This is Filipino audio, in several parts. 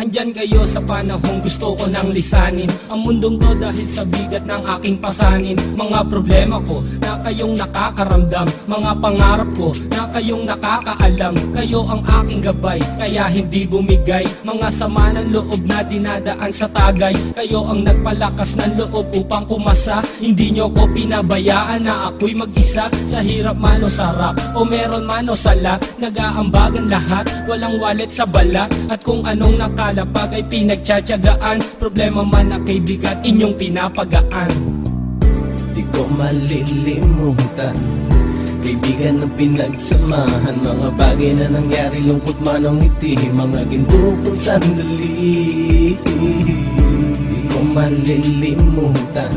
nandyan kayo sa panahong gusto ko nang lisanin ang mundong to dahil sa bigat ng aking pasanin. Mga problema ko na kayong nakakaramdam, mga pangarap ko na kayong nakakaalam. Kayo ang aking gabay, kaya hindi bumigay. Mga sama ng loob na dinadaan sa tagay, kayo ang nagpalakas ng loob upang kumasa. Hindi nyo ko pinabayaan na ako'y mag-isa. Sa hirap man o sarap, o meron man o sala, nag-aambagan lahat, walang wallet sa balat. At kung anong nakalapag ay pinagtsatsagaan, problema man na kay bigat inyong pinapagaan. Di ko malilimutan, kaibigan ng pinagsamahan, mga bagay na nangyari, lungkot man ang ngiti, mga ginto kong sandali. Di ko malilimutan,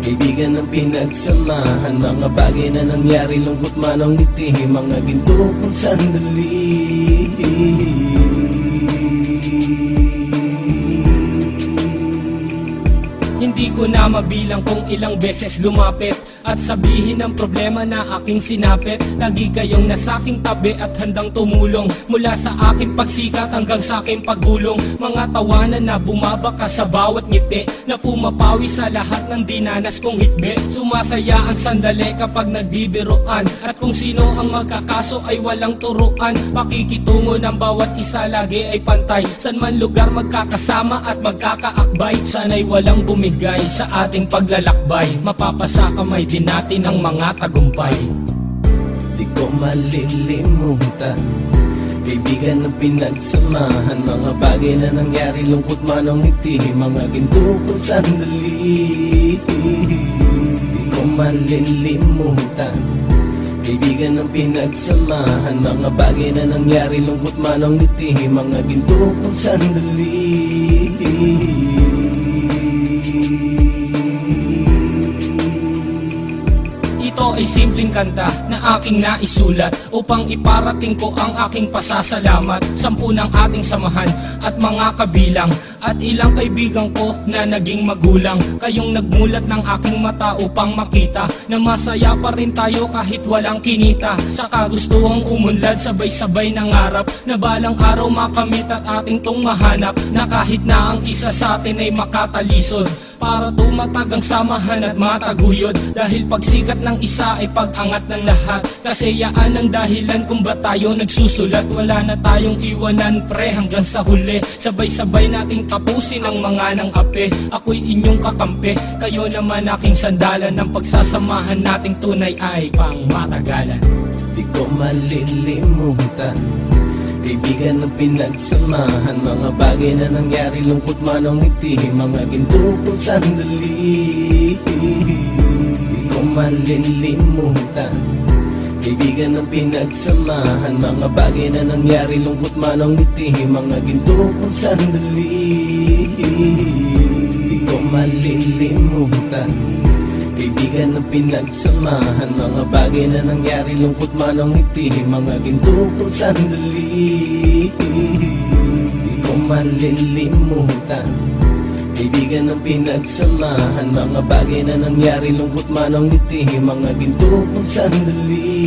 kaibigan ng pinagsamahan, mga bagay na nangyari, lungkot man ang ngiti, mga ginto kong sandali. Hindi ko na mabilang kung ilang beses lumapit at sabihin ang problema na aking sinapit. Lagi kayong nasa aking tabi at handang tumulong, mula sa aking pagsikat hanggang sa aking paggulong. Mga tawanan na bumabaka sa bawat ngiti, na pumapawi sa lahat ng dinanas kong hitbe. Sumasaya ang sandali kapag nagbibiroan, at kung sino ang magkakaso ay walang turuan. Pakikitungo ng bawat isa lagi ay pantay, san man lugar magkakasama at magkakaakbay. Sana'y walang bumigay sa ating paglalakbay, mapapasa kamay din natin ang mga tagumpay. Di ko malilimutan, kaibigan ng pinagsamahan, mga bagay na nangyari, lungkot man ang ngiti, mga ginto kong sandali. Di ko malilimutan, kaibigan ng pinagsamahan, mga bagay na nangyari, lungkot man ang ngiti, mga ginto kong sandali. Ito ay simpleng kanta na aking naisulat upang iparating ko ang aking pasasalamat. 10 ng ating samahan at mga kabilang, at ilang kaibigan ko na naging magulang. Kayong nagmulat ng aking mata upang makita na masaya pa rin tayo kahit walang kinita. Sa kagustuhang umunlad, sabay-sabay nangarap na balang araw makamit at ating tong mahanap, na kahit na ang isa sa atin ay makatalisod, para tumatag ang samahan at mataguyod. Dahil pagsikat ng isa ay pag-angat ng lahat, kasayaan ang dahilan kung ba't tayo nagsusulat. Wala na tayong iwanan pre hanggang sa huli, sabay-sabay nating tapusin ang mga nang ape. Ako'y inyong kakampi, kayo naman aking sandalan, ng pagsasamahan nating tunay ay pang matagalan. Di ko malilimutan, kaibigan ng pinagsamahan, mga bagay na nangyari, lungkot man ang ngiti, mga ginto kong sandali. Di ko malilimutan, kaibigan ng pinagsamahan, mga bagay na nangyari, lungkot man ang ngiti, mga ginto kong sandali. Di ko malilimutan, kaibigan ng pinagsamahan, mga bagay na nangyari, lungkot man ang ngiti, mga ginto kong sandali. Di ko malilimutan, kaibigan ng pinagsamahan, mga bagay na nangyari, lungkot man ang ngiti, mga ginto kong sandali.